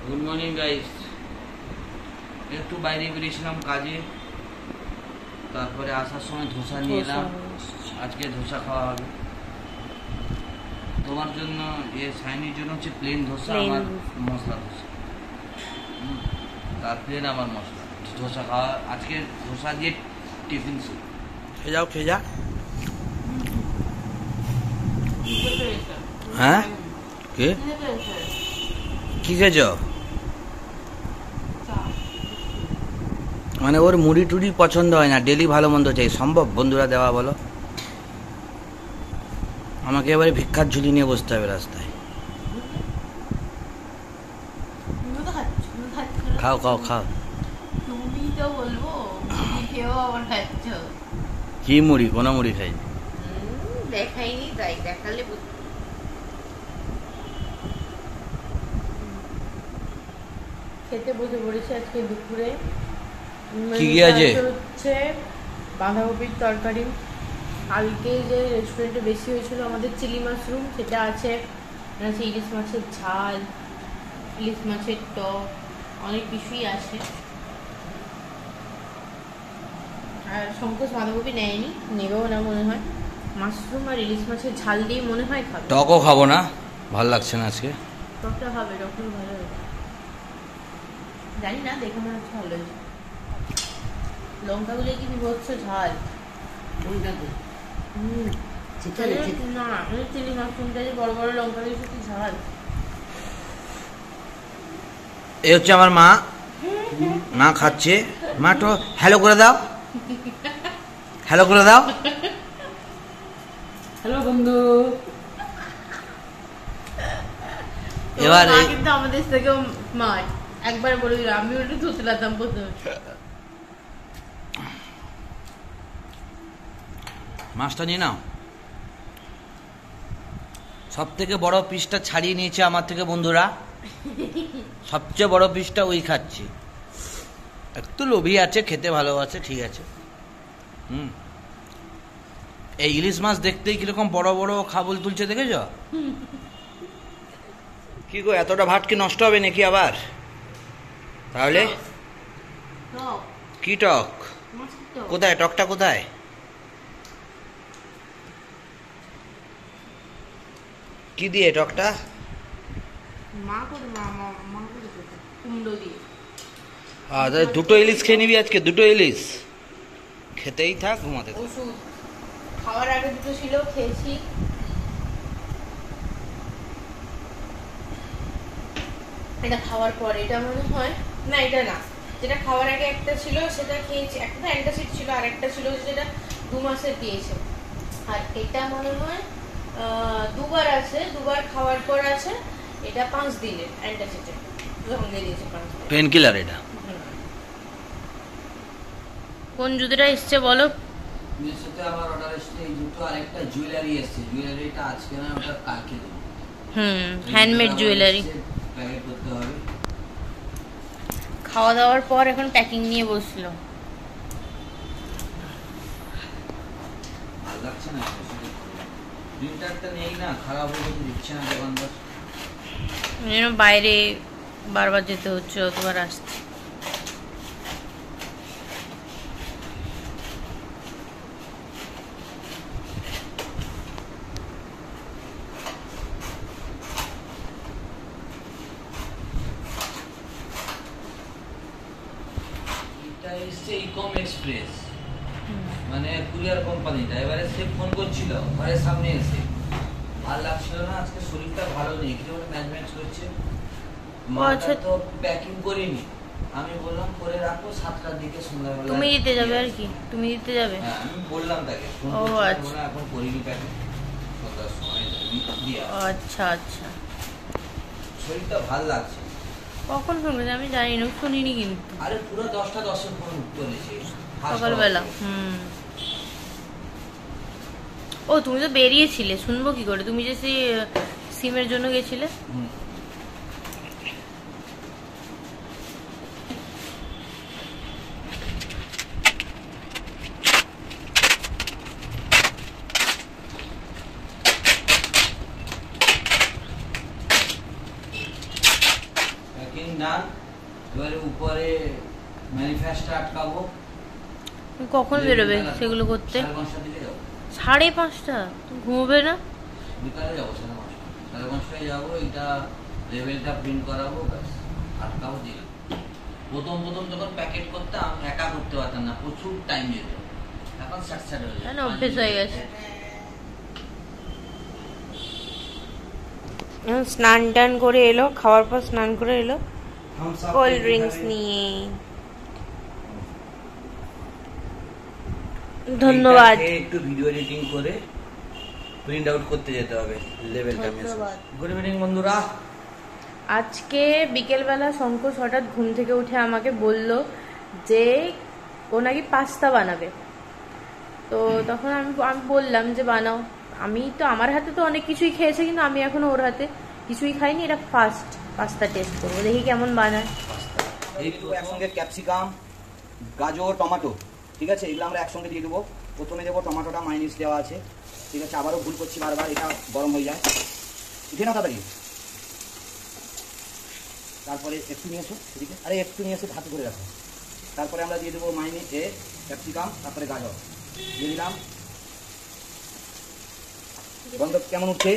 Good morning guys. একটু বাইরে বেরিয়েছিলাম কাজে, তারপরে আসার সময় ধোসা নিয়ে এলাম। আজকে ধোসা খাওয়া হবে। তোমার জন্য সাইনির জন্য হচ্ছে প্লেন ধোসা, আমার মশলা ধোসা। তারপরে আমার মশলা ধোসা খাওয়া, আজকে ধোসা দিয়ে টিফিন শুরু। খেয়ে যাও, খেয়ে যা। হ্যাঁ, কে কি খেয়েছ? মানে ওর মুড়ি টুড়ি পছন্দ হয় না, ডেলি ভালো মন্দ চাই। সম্ভব বন্ধুরা দেওয়া? বলো। আমাকে এবারে ভিক্ষার ঝুলি নিয়ে বসতে হবে রাস্তায়। খাও খাও খাও। তুমি তো বলবো খেয়েও আবার খাচ্ছ। কি মুড়ি? কোনো মুড়ি খাই দেখাইনি, তাই দেখালে খেতে বসে পড়েছি আজকে দুপুরে। কি কি আছে? হচ্ছে বাঁধাকপির তরকারি, কালকে যে রেস্টুরেন্টে বেশি হয়েছিল আমাদের চিলি মাশরুম, সেটা আছে। আছে ইলিশ মাছের ঝাল, ইলিশ মাছের টক, অনেক কিছুই আছে। আর শঙ্কর বাঁধাকপি নেয়নি, নেবেও না মনে হয়। মাশরুম আর ইলিশ মাছের ঝাল দিয়ে মনে হয় খাবে। টকও খাবো না, ভালো লাগছে না আজকে। টকটা হবে, টকটা ভালো হবে, জানি না, দেখে মনে হচ্ছে ভালো হয়েছে। লঙ্কাগুলো কি বিভৎস ঝাল। না, চিলি মাশরুমটা যে বড় বড় লঙ্কা দিয়ে কি ঝাল। এ হচ্ছে আমার মা, মা খাচ্ছে। মা তো হ্যালো করে দাও, হ্যালো করে দাও। হ্যালো বন্ধু। এবার কিন্তু আমাদের থেকে মা একবার বলে দিল, আমি ওটা ধুতলাতাম প্রথমে। মাছটা নিয়ে নাও। সব থেকে বড় পিসটা ছাড়িয়ে নিয়েছে আমার থেকে বন্ধুরা। সবচেয়ে বড় পিসটা ওই খাচ্ছি। একটু লোভী আছে, খেতে ভালোবাসে, ঠিক আছে। এই ইলিশ মাছ দেখতেই কিরকম বড় বড় খাবল তুলছে, দেখেছ? কি গো, এতটা ভাত কি নষ্ট হবে নাকি আবার? তাহলে কি টক? কোথায় টকটা? কোথায়? কি দিয়ে টকটা? কুমড়ো দিয়ে। দুটো ইলিশ খেয়ে নিবি আজকে? দুটো ইলিশ খেতেই থাক, ঘুমাতে থাক। ওষুধ খাওয়ার আগে দুটো ছিল, খেয়েছি। এটা খাওয়ার পরে, এটা মনে হয় না, এটা না, যেটা খাওয়ার আগে একটা ছিল সেটা খেয়েছি। একটা অ্যান্টাসিড ছিল, আর একটা ছিল যেটা 2 মাসের দিয়েছে। আর এটা মনে হয় দুবার আছে, দুবার খাওয়ার পর আছে। এটা 5 দিনের অ্যান্টাসিডের সঙ্গে দিয়েছে, 5 দিন পেন কিলার এটা। কোন জুতোটা এসছে বলো? মিশোতে আমার অর্ডার এসেছে এই জুতো, আর একটা জুয়েলারি এসেছে। জুয়েলারিটা আজকে না, ওটা কালকে দেবো। Handmade jewellery. প্যাকেট করতে হবে। খাওয়া দাওয়ার পর এখন প্যাকিং নিয়ে বসলো। ভালো লাগছে না, প্রিন্টারটা নেই না, খারাপ হয়ে গেছে, দিচ্ছে না দোকানদার। বাইরে বারবার যেতে হচ্ছে, অতবার আসছে। এটা এসছে ইকম এক্সপ্রেস, মানে কুরিয়ার কোম্পানিটা। এবারে সে ফোন করছিল ঘরের সামনে এসে, ভালো লাগছিল না, আজকে শরীরটা ভালো নেই, কি ম্যাচ করছে। মালটা তো প্যাকিং করিনি, আমি বললাম করে রাখো, 7টার দিকে সন্ধ্যাবেলা তুমি দিতে যাবে আর কি? তুমি দিতে যাবে? হ্যাঁ, আমি বললাম তাকে, ফোন করছি, এখন করিনি প্যাকিং, সন্ধ্যার সময় দিয়ে। আচ্ছা আচ্ছা, শরীরটা ভালো লাগছে। কখন ফোন করেছে আমি জানি না, শুনিনি কিন্তু। আরে পুরো 10টা 10-এর ফোন চলেছে সকালবেলা। ও তুমি তো বেরিয়েছিলে, শুনবো কি করে? তুমি যে সেই সিমের জন্য গেছিলে। কুকিং ডান। এবারে উপরে ম্যানিফেস্টো আটকাবো। কখন বেরোবে সেগুলো করতে? 5:30 দিকে যাবো। 5:30? তুমি ঘুমোবে না? বিকালে যাবো 5:30 যাবো। এটা লেভেলটা প্রিন্ট করাবো, ব্যাস আটকাবো দিলাম। প্রথম যখন প্যাকেট করতাম একা করতে পারতাম না, প্রচুর টাইম যেত। এখন স্যাট হয়ে যায়, অভ্যেস হয়ে গেছে। স্নান টান করে এলো, খাওয়ার পর স্নান করে এলো, কোল্ড ড্রিঙ্কস নিয়ে। ধন্যবাদ। একটু ভিডিও এডিটিং করে প্রিন্ট আউট করতে যেতে হবে লেভেলটা। গুড ইভিনিং বন্ধুরা। আজকে বিকেলবেলা শঙ্কর হঠাৎ ঘুম থেকে উঠে আমাকে বলল যে ও নাকি পাস্তা বানাবে। তো তখন আমি বললাম যে বানাও। আমি তো আমার হাতে তো অনেক কিছুই খেয়েছে, কিন্তু আমি এখনো ওর হাতে কিছুই খাইনি। এটা ফার্স্ট পাস্তা টেস্ট করবো, দেখি কেমন বানায়। এই দেবো একসঙ্গে ক্যাপসিকাম, গাজর, টমেটো, ঠিক আছে? এগুলো আমরা একসঙ্গে দিয়ে দেবো। প্রথমে দেবো টমেটোটা, মাইনিস দেওয়া আছে, ঠিক আছে? আবারও ভুল করছি বারবার, এটা গরম হয়ে যায়। উঠে না তাড়াতাড়ি। তারপরে একটু নিয়ে এসো এদিকে, আরে একটু নিয়ে এসে হাতে ধরে রাখো। তারপরে আমরা দিয়ে দেবো ক্যাপসিকাম, তারপরে গাজর দিয়ে দিলাম। গন্ধ কেমন উঠছে?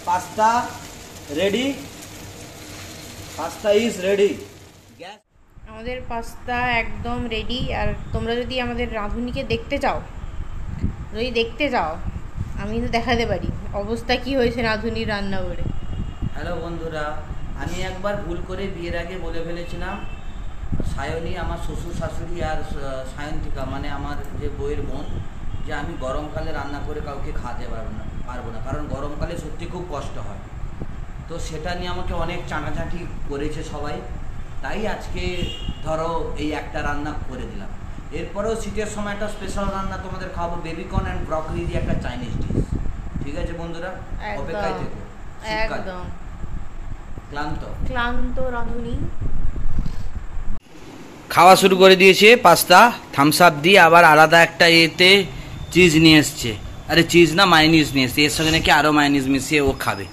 Pasta ready, pasta is ready. Gas আমাদের পাস্তা একদম রেডি। আর তোমরা যদি আমাদের রাঁধুনিকে দেখতে চাও, আমি কিন্তু দেখাতে পারি অবস্থা কি হয়েছে রাঁধুনির রান্না করে। হ্যালো বন্ধুরা, আমি একবার ভুল করে বিয়ের আগে বলে ফেলেছিলাম সায়নী, আমার শ্বশুর শাশুড়ি আর সায়ন্তিকা মানে আমার যে বইয়ের বোন, যে আমি গরমকালে রান্না করে কাউকে খাওয়াতে পারবো না, কারণ গরমকালে সত্যি খুব কষ্ট হয়। তো সেটা নিয়ে আমাকে অনেক চাঁটাচাঁটি করেছে সবাই, তাই আজকে ধরো এই একটা রান্না করে দিলাম। এরপরেও শীতের সময় একটা স্পেশাল রান্না তোমাদের খাওয়াবো, বেবিকর্ন অ্যান্ড ব্রকলি দিয়ে একটা চাইনিজ ডিশ। ঠিক আছে বন্ধুরা, অপেক্ষায় থেকো। একদম ক্লান্ত রাঁধুনি খাওয়া শুরু করে দিয়েছে পাস্তা থামস আপ দিয়ে, আবার আলাদা একটা এতে চিজ নিয়ে এসছে। আরে চিজ না, মায়োনিজ নিয়ে এসছে। এর সঙ্গে নাকি আরো মায়োনিজ মিশিয়ে ও খাবে।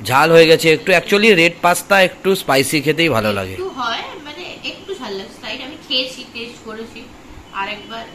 ঝাল হয়ে গেছে একটু। অ্যাকচুয়ালি রেড পাস্তা একটু স্পাইসি খেতেই ভালো লাগে। একটু হয়, মানে একটু ঝাল লাগে। আমি খেয়েছি, টেস্ট করেছি আরেকবার।